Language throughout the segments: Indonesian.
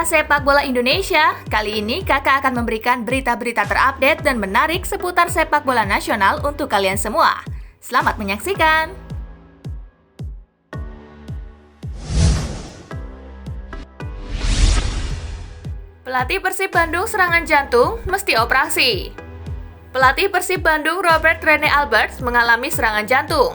Pecinta sepak bola Indonesia, kali ini kakak akan memberikan berita-berita terupdate dan menarik seputar sepak bola nasional untuk kalian semua. Selamat menyaksikan! Pelatih Persib Bandung serangan jantung mesti operasi. Pelatih Persib Bandung Robert Rene Alberts mengalami serangan jantung.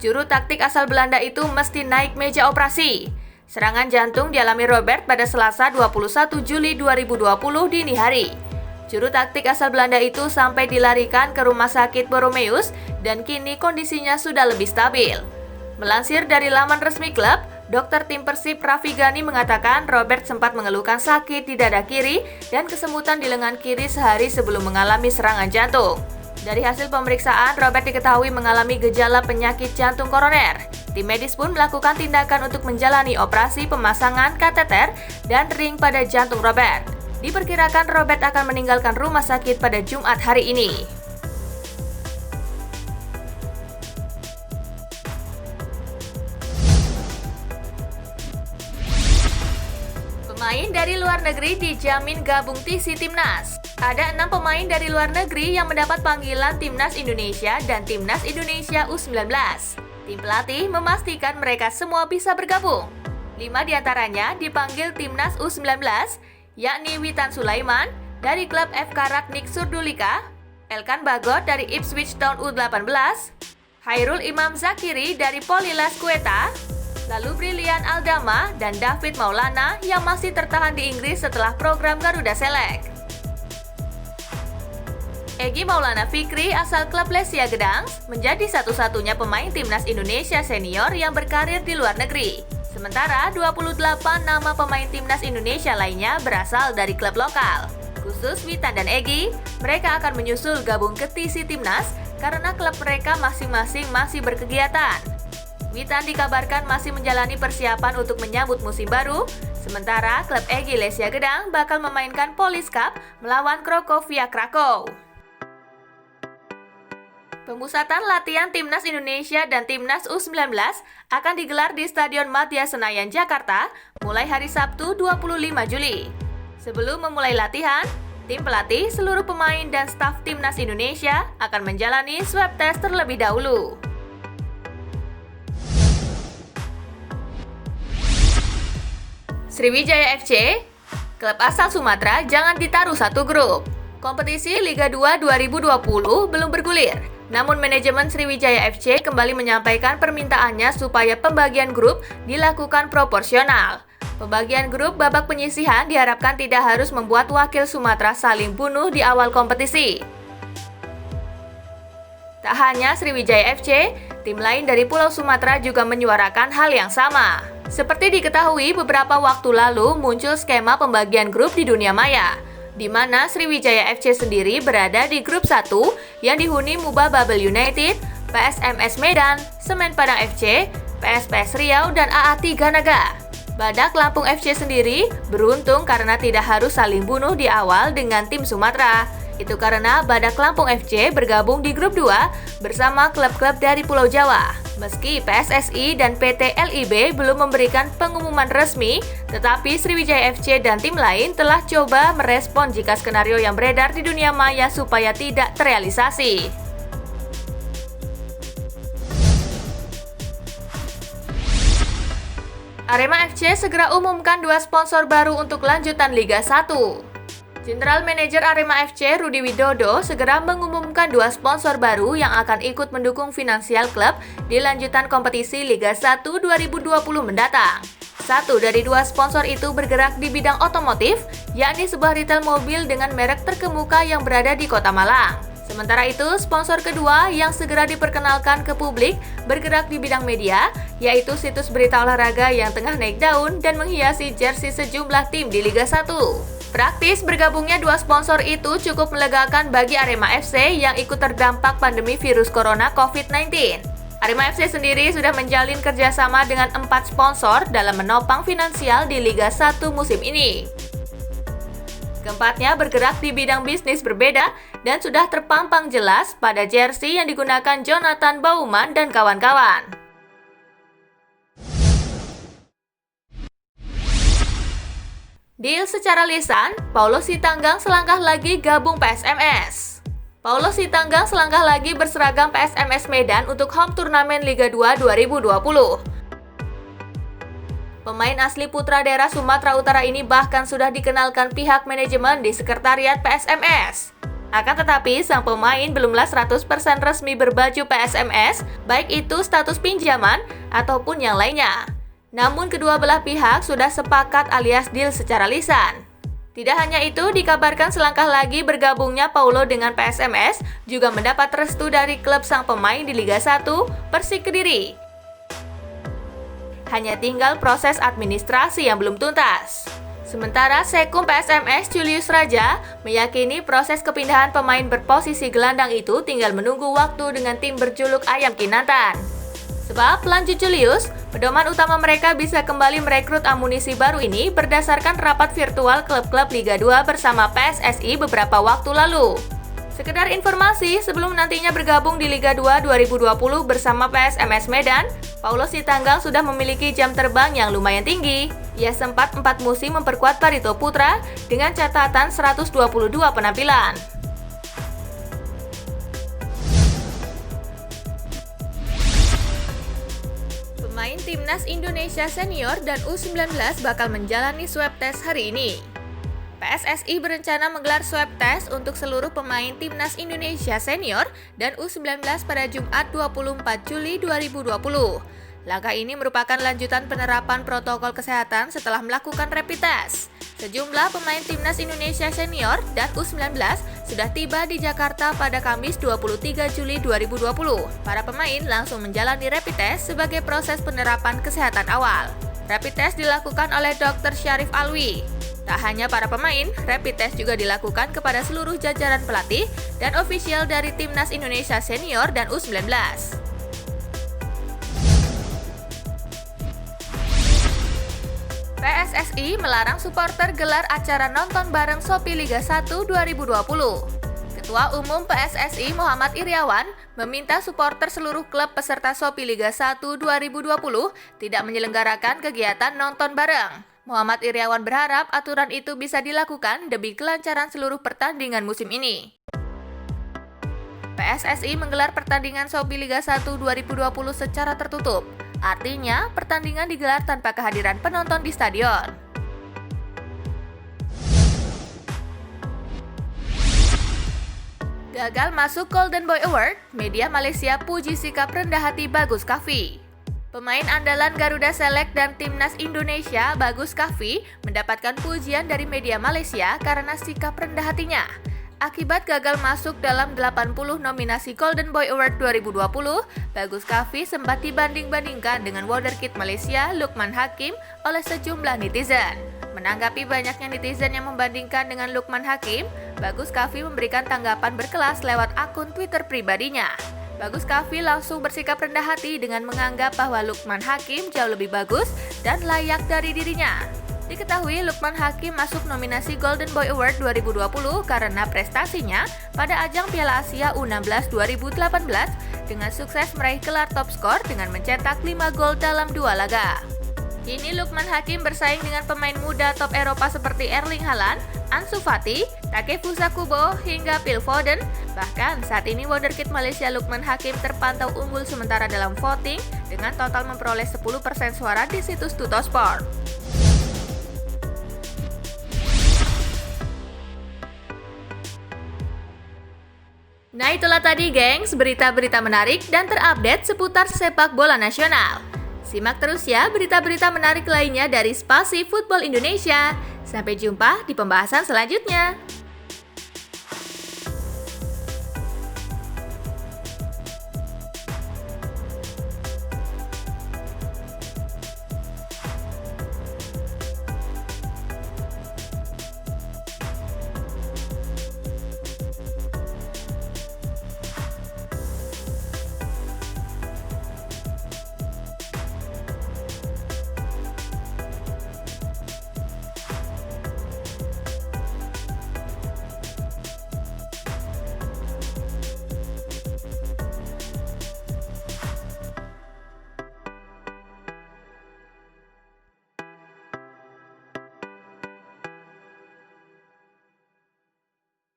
Juru taktik asal Belanda itu mesti naik meja operasi. Serangan jantung dialami Robert pada Selasa 21 Juli 2020 dini hari. Juru taktik asal Belanda itu sampai dilarikan ke Rumah Sakit Borromeus dan kini kondisinya sudah lebih stabil. Melansir dari laman resmi klub, dokter tim Persib Raffi Ghani mengatakan Robert sempat mengeluhkan sakit di dada kiri dan kesemutan di lengan kiri sehari sebelum mengalami serangan jantung. Dari hasil pemeriksaan, Robert diketahui mengalami gejala penyakit jantung koroner. Tim medis pun melakukan tindakan untuk menjalani operasi pemasangan kateter dan ring pada jantung Robert. Diperkirakan Robert akan meninggalkan rumah sakit pada Jumat hari ini. Pemain dari luar negeri dijamin gabung TC Timnas. Ada 6 pemain dari luar negeri yang mendapat panggilan Timnas Indonesia dan Timnas Indonesia U19. Tim pelatih memastikan mereka semua bisa bergabung. 5 diantaranya dipanggil Timnas U19, yakni Witan Sulaiman dari klub FK Ragnik Surdulika, Elkan Bagot dari Ipswich Town U18, Hairul Imam Zakiri dari Polilas Quetta, lalu Brilian Aldama dan David Maulana yang masih tertahan di Inggris setelah program Garuda Select. Egy Maulana Fikri asal klub Lesia Gdansk menjadi satu-satunya pemain Timnas Indonesia senior yang berkarir di luar negeri. Sementara 28 nama pemain Timnas Indonesia lainnya berasal dari klub lokal. Khusus Witan dan Egy, mereka akan menyusul gabung ke TC Timnas karena klub mereka masing-masing masih berkegiatan. Witan dikabarkan masih menjalani persiapan untuk menyambut musim baru, sementara klub Egy Lesia Gdansk bakal memainkan Police Cup melawan Cracovia Krakow. Pemusatan latihan Timnas Indonesia dan Timnas U19 akan digelar di Stadion Madia Senayan, Jakarta mulai hari Sabtu 25 Juli. Sebelum memulai latihan, tim pelatih, seluruh pemain dan staf Timnas Indonesia akan menjalani swab test terlebih dahulu. Sriwijaya FC, klub asal Sumatera jangan ditaruh satu grup. Kompetisi Liga 2 2020 belum bergulir. Namun manajemen Sriwijaya FC kembali menyampaikan permintaannya supaya pembagian grup dilakukan proporsional. Pembagian grup babak penyisihan diharapkan tidak harus membuat wakil Sumatera saling bunuh di awal kompetisi. Tak hanya Sriwijaya FC, tim lain dari Pulau Sumatera juga menyuarakan hal yang sama. Seperti diketahui beberapa waktu lalu muncul skema pembagian grup di dunia maya, di mana Sriwijaya FC sendiri berada di grup 1 yang dihuni Muba Babel United, PSMS Medan, Semen Padang FC, PSPS Riau, dan AA Tiga Naga. Badak Lampung FC sendiri beruntung karena tidak harus saling bunuh di awal dengan tim Sumatera. Itu karena Badak Lampung FC bergabung di grup 2 bersama klub-klub dari Pulau Jawa. Meski PSSI dan PT LIB belum memberikan pengumuman resmi, tetapi Sriwijaya FC dan tim lain telah coba merespon jika skenario yang beredar di dunia maya supaya tidak terrealisasi. Arema FC segera umumkan 2 sponsor baru untuk lanjutan Liga 1. General Manager Arema FC Rudi Widodo segera mengumumkan 2 sponsor baru yang akan ikut mendukung finansial klub di lanjutan kompetisi Liga 1 2020 mendatang. Satu dari 2 sponsor itu bergerak di bidang otomotif, yakni sebuah retail mobil dengan merek terkemuka yang berada di Kota Malang. Sementara itu, sponsor kedua yang segera diperkenalkan ke publik bergerak di bidang media, yaitu situs berita olahraga yang tengah naik daun dan menghiasi jersey sejumlah tim di Liga 1. Praktis bergabungnya 2 sponsor itu cukup melegakan bagi Arema FC yang ikut terdampak pandemi virus corona COVID-19. Arema FC sendiri sudah menjalin kerjasama dengan 4 sponsor dalam menopang finansial di Liga 1 musim ini. Keempatnya bergerak di bidang bisnis berbeda dan sudah terpampang jelas pada jersey yang digunakan Jonathan Baumann dan kawan-kawan. Deal secara lisan, Paulo Sitanggang selangkah lagi gabung PSMS. Paulo Sitanggang selangkah lagi berseragam PSMS Medan untuk home turnamen Liga 2 2020. Pemain asli putra daerah Sumatera Utara ini bahkan sudah dikenalkan pihak manajemen di sekretariat PSMS. Akan tetapi, sang pemain belumlah 100% resmi berbaju PSMS, baik itu status pinjaman ataupun yang lainnya. Namun kedua belah pihak sudah sepakat alias deal secara lisan. Tidak hanya itu, dikabarkan selangkah lagi bergabungnya Paulo dengan PSMS juga mendapat restu dari klub sang pemain di Liga 1, Persik Kediri. Hanya tinggal proses administrasi yang belum tuntas. Sementara Sekum PSMS Julius Raja meyakini proses kepindahan pemain berposisi gelandang itu tinggal menunggu waktu dengan tim berjuluk Ayam Kinantan. Sebab, lanjut Julius, pedoman utama mereka bisa kembali merekrut amunisi baru ini berdasarkan rapat virtual klub-klub Liga 2 bersama PSSI beberapa waktu lalu. Sekedar informasi, sebelum nantinya bergabung di Liga 2 2020 bersama PSMS Medan, Paulo Sitanggang sudah memiliki jam terbang yang lumayan tinggi. Ia sempat 4 musim memperkuat Barito Putra dengan catatan 122 penampilan. Pemain Timnas Indonesia Senior dan U19 bakal menjalani swab test hari ini. PSSI berencana menggelar swab test untuk seluruh pemain Timnas Indonesia Senior dan U19 pada Jumat 24 Juli 2020. Langkah ini merupakan lanjutan penerapan protokol kesehatan setelah melakukan rapid test. Sejumlah pemain Timnas Indonesia Senior dan U19 sudah tiba di Jakarta pada Kamis 23 Juli 2020. Para pemain langsung menjalani rapid test sebagai proses penerapan kesehatan awal. Rapid test dilakukan oleh Dr. Syarif Alwi. Tak hanya para pemain, rapid test juga dilakukan kepada seluruh jajaran pelatih dan ofisial dari Timnas Indonesia Senior dan U19. PSSI melarang supporter gelar acara nonton bareng Shopee Liga 1 2020. Ketua Umum PSSI Muhammad Iriawan meminta supporter seluruh klub peserta Shopee Liga 1 2020 tidak menyelenggarakan kegiatan nonton bareng. Muhammad Iriawan berharap aturan itu bisa dilakukan demi kelancaran seluruh pertandingan musim ini. PSSI menggelar pertandingan Shopee Liga 1 2020 secara tertutup. Artinya, pertandingan digelar tanpa kehadiran penonton di stadion. Gagal masuk Golden Boy Award, media Malaysia puji sikap rendah hati Bagus Kahfi. Pemain andalan Garuda Select dan Timnas Indonesia, Bagus Kahfi, mendapatkan pujian dari media Malaysia karena sikap rendah hatinya. Akibat gagal masuk dalam 80 nominasi Golden Boy Award 2020, Bagus Kahfi sempat dibanding-bandingkan dengan wonderkid Malaysia Lukman Hakim oleh sejumlah netizen. Menanggapi banyaknya netizen yang membandingkan dengan Lukman Hakim, Bagus Kahfi memberikan tanggapan berkelas lewat akun Twitter pribadinya. Bagus Kahfi langsung bersikap rendah hati dengan menganggap bahwa Lukman Hakim jauh lebih bagus dan layak dari dirinya. Diketahui Lukman Hakim masuk nominasi Golden Boy Award 2020 karena prestasinya pada ajang Piala Asia U16 2018 dengan sukses meraih gelar top skor dengan mencetak 5 gol dalam 2 laga. Kini Lukman Hakim bersaing dengan pemain muda top Eropa seperti Erling Haaland, Ansu Fati, Takefusa Kubo, hingga Phil Foden. Bahkan saat ini wonderkid Malaysia Lukman Hakim terpantau unggul sementara dalam voting dengan total memperoleh 10% suara di situs Tuttosport. Nah itulah tadi gengs, berita-berita menarik dan terupdate seputar sepak bola nasional. Simak terus ya berita-berita menarik lainnya dari Spasi Football Indonesia. Sampai jumpa di pembahasan selanjutnya.